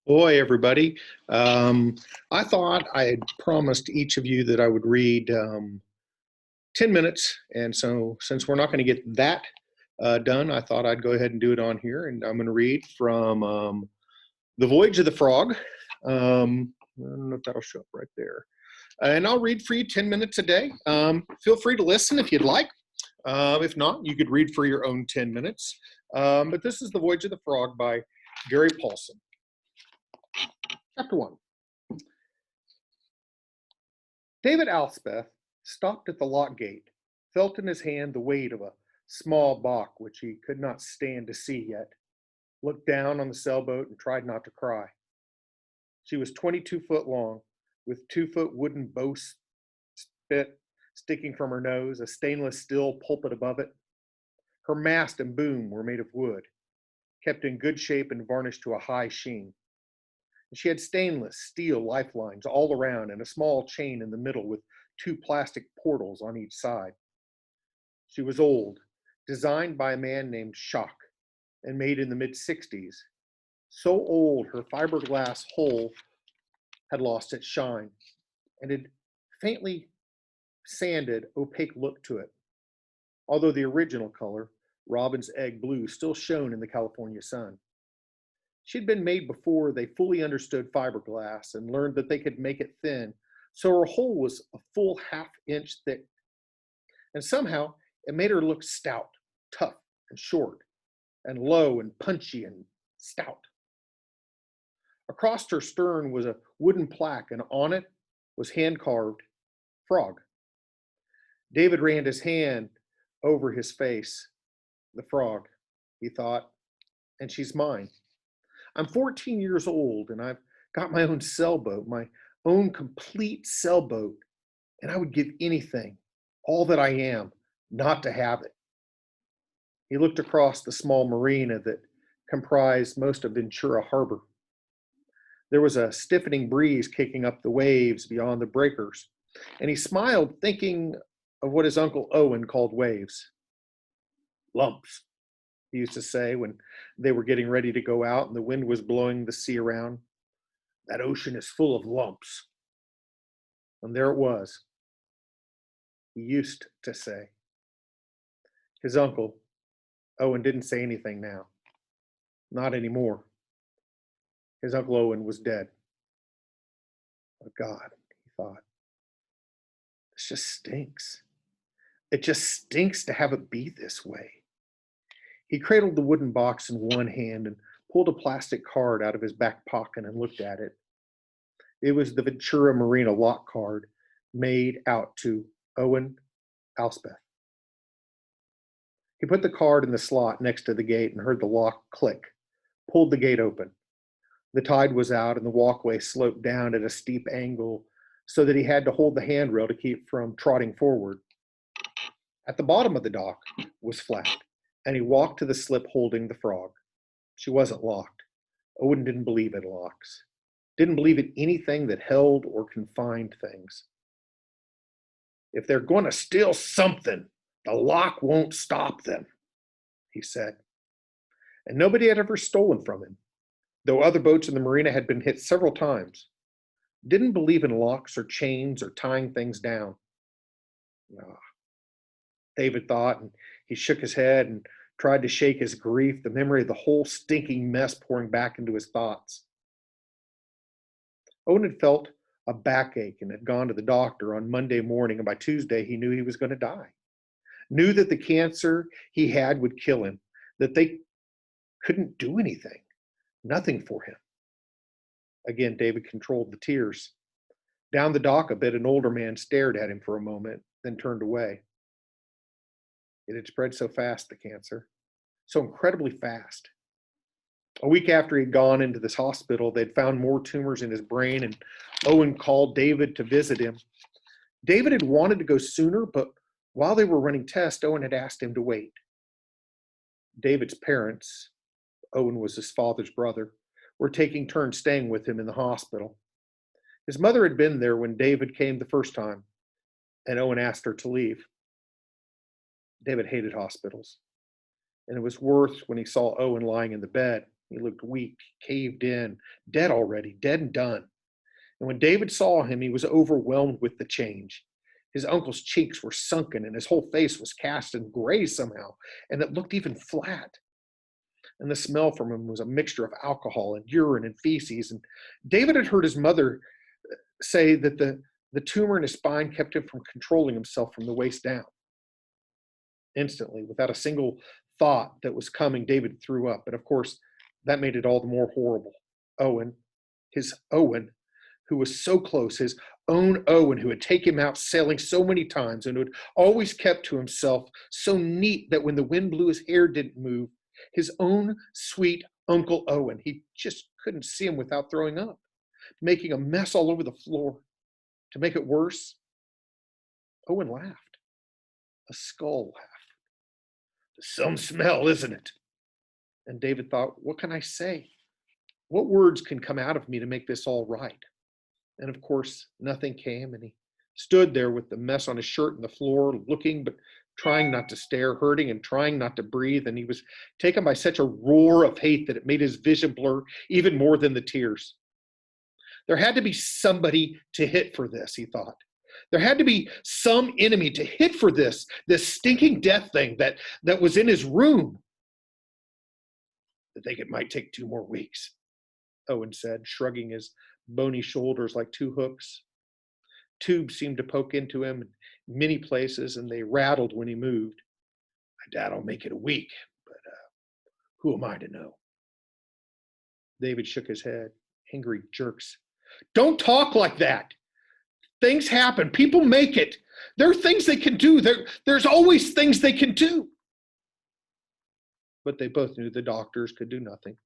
Boy, everybody. I thought I had promised each of you that I would read 10 minutes. And so, since we're not going to get that done, I thought I'd go ahead and do it on here. And I'm going to read from The Voyage of the Frog. I don't know if that'll show up right there. And I'll read for you 10 minutes a day. Feel free to listen if you'd like. If not, you could read for your own 10 minutes. But this is The Voyage of the Frog by Gary Paulsen. Chapter 1. David Alspeth stopped at the lock gate, felt in his hand the weight of a small Bach which he could not stand to see yet, looked down on the sailboat and tried not to cry. She was 22 foot long, with 2-foot wooden bowsprit sticking from her nose, a stainless steel pulpit above it. Her mast and boom were made of wood, kept in good shape and varnished to a high sheen. She had stainless steel lifelines all around and a small chain in the middle with 2 plastic portals on each side. She was old, designed by a man named Schock, and made in the mid-60s. So old her fiberglass hull had lost its shine and had faintly sanded, opaque look to it, although the original color, robin's egg blue, still shone in the California sun. She'd been made before they fully understood fiberglass and learned that they could make it thin, so her hull was a full half-inch thick. And somehow it made her look stout, tough, and short, and low and punchy and stout. Across her stern was a wooden plaque, and on it was hand-carved frog. David ran his hand over his face. The frog, he thought, and she's mine. I'm 14 years old and I've got my own sailboat, my own complete sailboat, and I would give anything, all that I am, not to have it. He looked across the small marina that comprised most of Ventura Harbor. There was a stiffening breeze kicking up the waves beyond the breakers, and he smiled, thinking of what his Uncle Owen called waves. Lumps, he used to say when they were getting ready to go out and the wind was blowing the sea around. That ocean is full of lumps. And there it was. He used to say. His uncle, Owen, didn't say anything now. Not anymore. His Uncle Owen was dead. Oh God, he thought. This just stinks. It just stinks to have it be this way. He cradled the wooden box in one hand and pulled a plastic card out of his back pocket and looked at it. It was the Ventura Marina lock card made out to Owen Alspeth. He put the card in the slot next to the gate and heard the lock click, pulled the gate open. The tide was out and the walkway sloped down at a steep angle so that he had to hold the handrail to keep from trotting forward. At the bottom of the dock was flat, and he walked to the slip holding the frog. She wasn't locked. Owen didn't believe in locks. Didn't believe in anything that held or confined things. If they're going to steal something, the lock won't stop them, he said. And nobody had ever stolen from him, though other boats in the marina had been hit several times. Didn't believe in locks or chains or tying things down. Ah, David thought, and he shook his head and tried to shake his grief, the memory of the whole stinking mess pouring back into his thoughts. Owen had felt a backache and had gone to the doctor on Monday morning, and by Tuesday he knew he was going to die. Knew that the cancer he had would kill him, that they couldn't do anything, nothing for him. Again, David controlled the tears. Down the dock a bit, an older man stared at him for a moment, then turned away. It had spread so fast, the cancer, so incredibly fast. A week after he'd gone into this hospital, they'd found more tumors in his brain, and Owen called David to visit him. David had wanted to go sooner, but while they were running tests, Owen had asked him to wait. David's parents, Owen was his father's brother, were taking turns staying with him in the hospital. His mother had been there when David came the first time, and Owen asked her to leave. David hated hospitals, and it was worse when he saw Owen lying in the bed. He looked weak, caved in, dead already, dead and done. And when David saw him, he was overwhelmed with the change. His uncle's cheeks were sunken and his whole face was cast in gray somehow, and it looked even flat. And the smell from him was a mixture of alcohol and urine and feces. And David had heard his mother say that the tumor in his spine kept him from controlling himself from the waist down. Instantly, without a single thought that was coming, David threw up. And of course, that made it all the more horrible. His Owen, who was so close, his own Owen, who had taken him out sailing so many times and who had always kept to himself, so neat that when the wind blew, his hair didn't move. His own sweet Uncle Owen. He just couldn't see him without throwing up, making a mess all over the floor. To make it worse, Owen laughed. A skull laugh. Some smell, isn't it? And David thought, what can I say? What words can come out of me to make this all right? And of course, nothing came, and he stood there with the mess on his shirt and the floor, looking but trying not to stare, hurting and trying not to breathe. And he was taken by such a roar of hate that it made his vision blur even more than the tears. There had to be somebody to hit for this, he thought. There had to be some enemy to hit for this stinking death thing that was in his room. I think it might take 2 more weeks, Owen said, shrugging his bony shoulders like 2 hooks. Tubes seemed to poke into him in many places, and they rattled when he moved. I doubt I'll make it a week, but who am I to know? David shook his head, angry jerks. Don't talk like that. Things happen. People make it. There are things they can do. There's always things they can do. But they both knew the doctors could do nothing,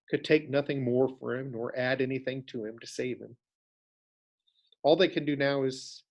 could take nothing more for him, nor add anything to him to save him. All they can do now is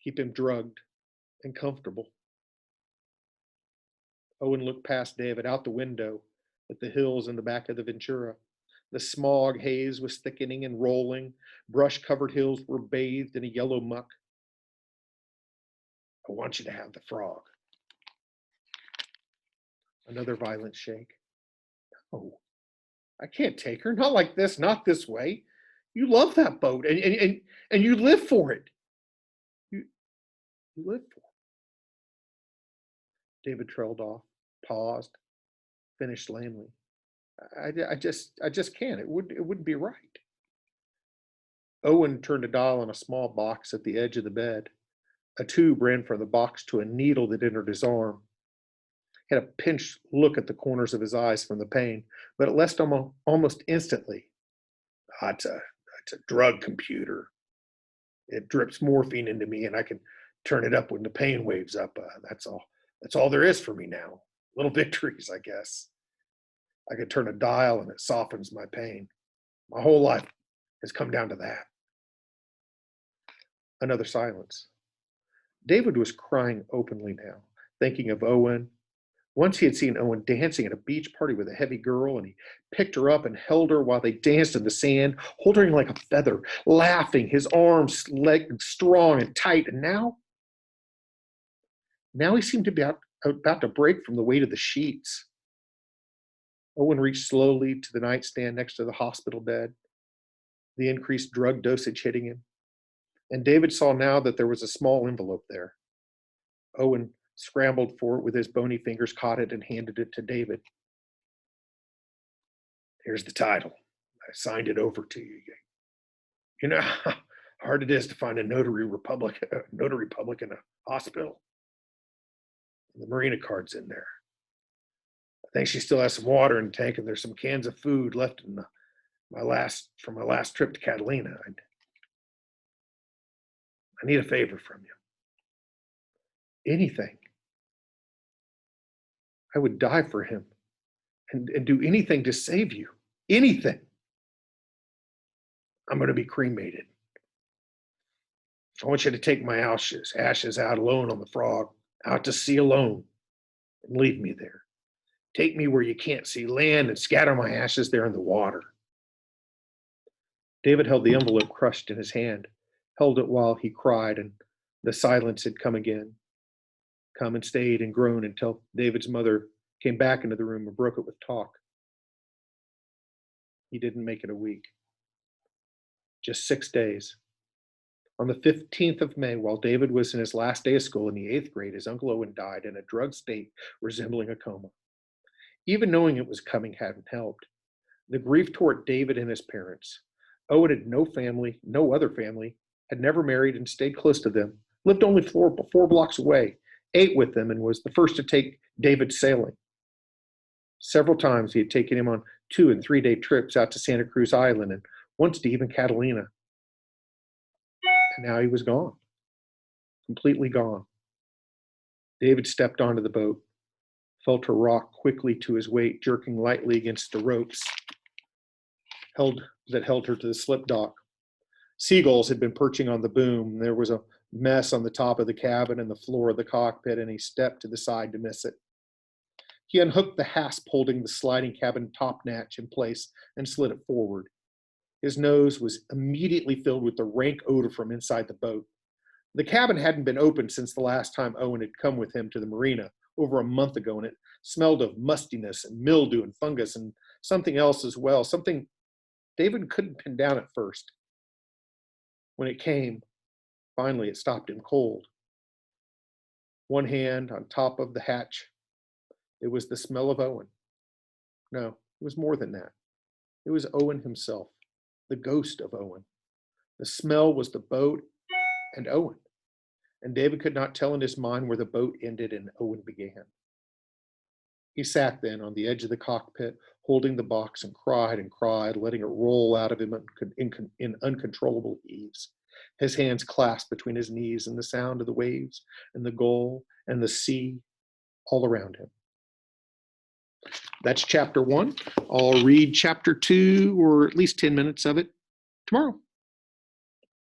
keep him drugged and comfortable. Owen looked past David out the window at the hills in the back of the Ventura. The smog haze was thickening and rolling. Brush-covered hills were bathed in a yellow muck. I want you to have the frog. Another violent shake. No, I can't take her. Not like this, not this way. You love that boat, and you live for it. You live for it. David trailed off, paused, finished lamely. I just can't. It wouldn't be right. Owen turned a dial on a small box at the edge of the bed. A tube ran from the box to a needle that entered his arm. He had a pinched look at the corners of his eyes from the pain, but it left almost instantly. It's a drug computer. It drips morphine into me, and I can turn it up when the pain waves up. That's all. That's all there is for me now. Little victories, I guess. I could turn a dial and it softens my pain. My whole life has come down to that. Another silence. David was crying openly now, thinking of Owen. Once he had seen Owen dancing at a beach party with a heavy girl, and he picked her up and held her while they danced in the sand, holding her like a feather, laughing, his arms strong and tight. And now he seemed to be about to break from the weight of the sheets. Owen reached slowly to the nightstand next to the hospital bed, the increased drug dosage hitting him. And David saw now that there was a small envelope there. Owen scrambled for it with his bony fingers, caught it, and handed it to David. Here's the title. I signed it over to you. You know how hard it is to find a notary public in a hospital. The Marina card's in there. I think she still has some water in the tank, and there's some cans of food left in my last trip to Catalina. I need a favor from you. Anything. I would die for him and do anything to save you. Anything. I'm going to be cremated. I want you to take my ashes out alone on the Frog, out to sea alone, and leave me there. Take me where you can't see land and scatter my ashes there in the water. David held the envelope crushed in his hand, held it while he cried, and the silence had come again. Come and stayed and grown until David's mother came back into the room and broke it with talk. He didn't make it a week. Just 6 days. On the 15th of May, while David was in his last day of school in the 8th grade, his Uncle Owen died in a drugged state resembling a coma. Even knowing it was coming hadn't helped. The grief tore at David and his parents. Owen had no family, no other family, had never married and stayed close to them, lived only 4 blocks away, ate with them, and was the first to take David sailing. Several times he had taken him on 2- and 3-day trips out to Santa Cruz Island and once to even Catalina. And now he was gone, completely gone. David stepped onto the boat, felt her rock quickly to his weight, jerking lightly against the ropes that held her to the slip dock. Seagulls had been perching on the boom. There was a mess on the top of the cabin and the floor of the cockpit, and he stepped to the side to miss it. He unhooked the hasp holding the sliding cabin topnotch in place and slid it forward. His nose was immediately filled with the rank odor from inside the boat. The cabin hadn't been opened since the last time Owen had come with him to the marina over a month ago, and it smelled of mustiness and mildew and fungus and something else as well, something David couldn't pin down at first. When it came, finally it stopped him cold. One hand on top of the hatch, it was the smell of Owen. No, it was more than that. It was Owen himself, the ghost of Owen. The smell was the boat and Owen, and David could not tell in his mind where the boat ended and Owen began. He sat then on the edge of the cockpit, holding the box, and cried, letting it roll out of him in uncontrollable heaves. His hands clasped between his knees, and the sound of the waves and the gull and the sea all around him. That's chapter 1. I'll read chapter 2, or at least 10 minutes of it, tomorrow.